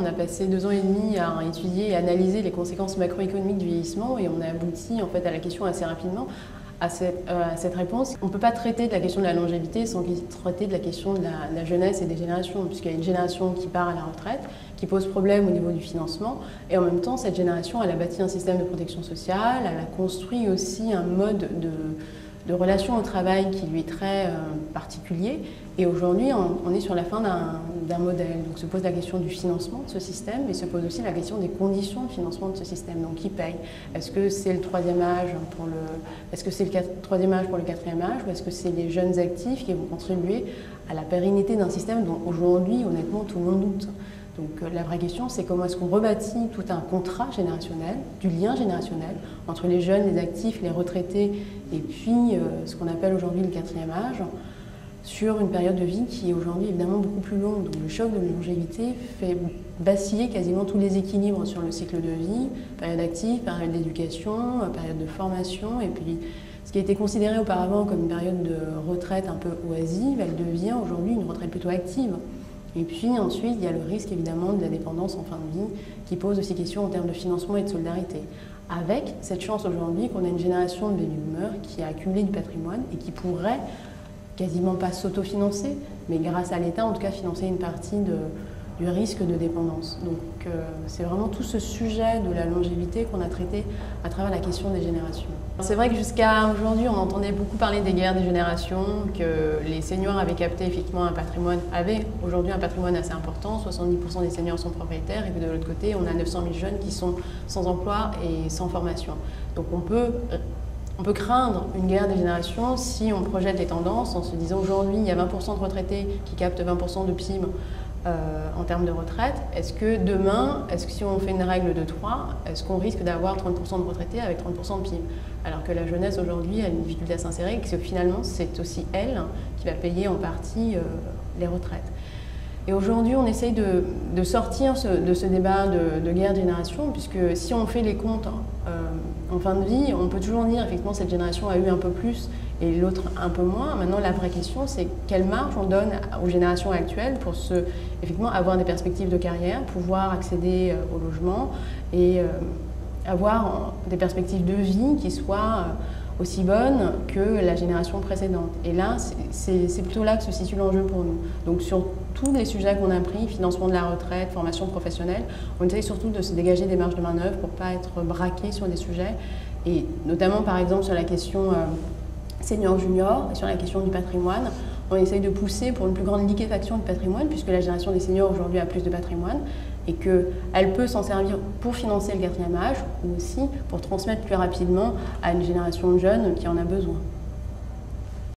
on a passé 2 ans et demi à étudier et analyser les conséquences macroéconomiques du vieillissement et on a abouti en fait à la question assez rapidement, à cette réponse. On ne peut pas traiter de la question de la longévité sans traiter de la question de la jeunesse et des générations, puisqu'il y a une génération qui part à la retraite, qui pose problème au niveau du financement, et en même temps, cette génération, elle a bâti un système de protection sociale, elle a construit aussi un mode de relation au travail qui lui est très particulier. Et aujourd'hui, on est sur la fin d'un modèle. Donc se pose la question du financement de ce système, mais se pose aussi la question des conditions de financement de ce système. Donc qui paye? Est-ce que c'est le troisième âge pour est-ce que c'est le troisième âge pour le quatrième âge, ou est-ce que c'est les jeunes actifs qui vont contribuer à la pérennité d'un système dont aujourd'hui, honnêtement, tout le monde doute? Donc la vraie question, c'est comment est-ce qu'on rebâtit tout un contrat générationnel, du lien générationnel entre les jeunes, les actifs, les retraités et puis ce qu'on appelle aujourd'hui le quatrième âge, sur une période de vie qui est aujourd'hui évidemment beaucoup plus longue. Donc le choc de la longévité fait vaciller quasiment tous les équilibres sur le cycle de vie, période active, période d'éducation, période de formation, et puis ce qui a été considéré auparavant comme une période de retraite un peu oisive, elle devient aujourd'hui une retraite plutôt active. Et puis ensuite, il y a le risque évidemment de la dépendance en fin de vie qui pose aussi question en termes de financement et de solidarité. Avec cette chance aujourd'hui qu'on a une génération de baby-boomers qui a accumulé du patrimoine et qui pourrait quasiment pas s'autofinancer, mais grâce à l'État en tout cas financer une partie du risque de dépendance. Donc c'est vraiment tout ce sujet de la longévité qu'on a traité à travers la question des générations. C'est vrai que jusqu'à aujourd'hui, on entendait beaucoup parler des guerres des générations, que les seniors avaient capté effectivement avaient aujourd'hui un patrimoine assez important, 70% des seniors sont propriétaires, et puis de l'autre côté, on a 900 000 jeunes qui sont sans emploi et sans formation. Donc on peut craindre une guerre des générations si on projette les tendances en se disant aujourd'hui, il y a 20% de retraités qui captent 20% de PIB en termes de retraite. Est-ce que demain, si on fait une règle de 3, est-ce qu'on risque d'avoir 30% de retraités avec 30% de PIB? Alors que la jeunesse aujourd'hui a une difficulté à s'insérer et que finalement c'est aussi elle qui va payer en partie les retraites. Et aujourd'hui, on essaye de sortir de ce débat de guerre de génération, puisque si on fait les comptes en fin de vie, on peut toujours dire effectivement cette génération a eu un peu plus et l'autre un peu moins. Maintenant, la vraie question, c'est quelle marge on donne aux générations actuelles pour effectivement avoir des perspectives de carrière, pouvoir accéder au logement et avoir des perspectives de vie qui soient aussi bonnes que la génération précédente. Et là, c'est plutôt là que se situe l'enjeu pour nous. Donc sur tous les sujets qu'on a pris, financement de la retraite, formation professionnelle, on essaye surtout de se dégager des marges de manœuvre pour ne pas être braqué sur des sujets, et notamment par exemple sur la question senior-junior et sur la question du patrimoine. On essaye de pousser pour une plus grande liquéfaction du patrimoine, puisque la génération des seniors aujourd'hui a plus de patrimoine et qu'elle peut s'en servir pour financer le quatrième âge ou aussi pour transmettre plus rapidement à une génération de jeunes qui en a besoin.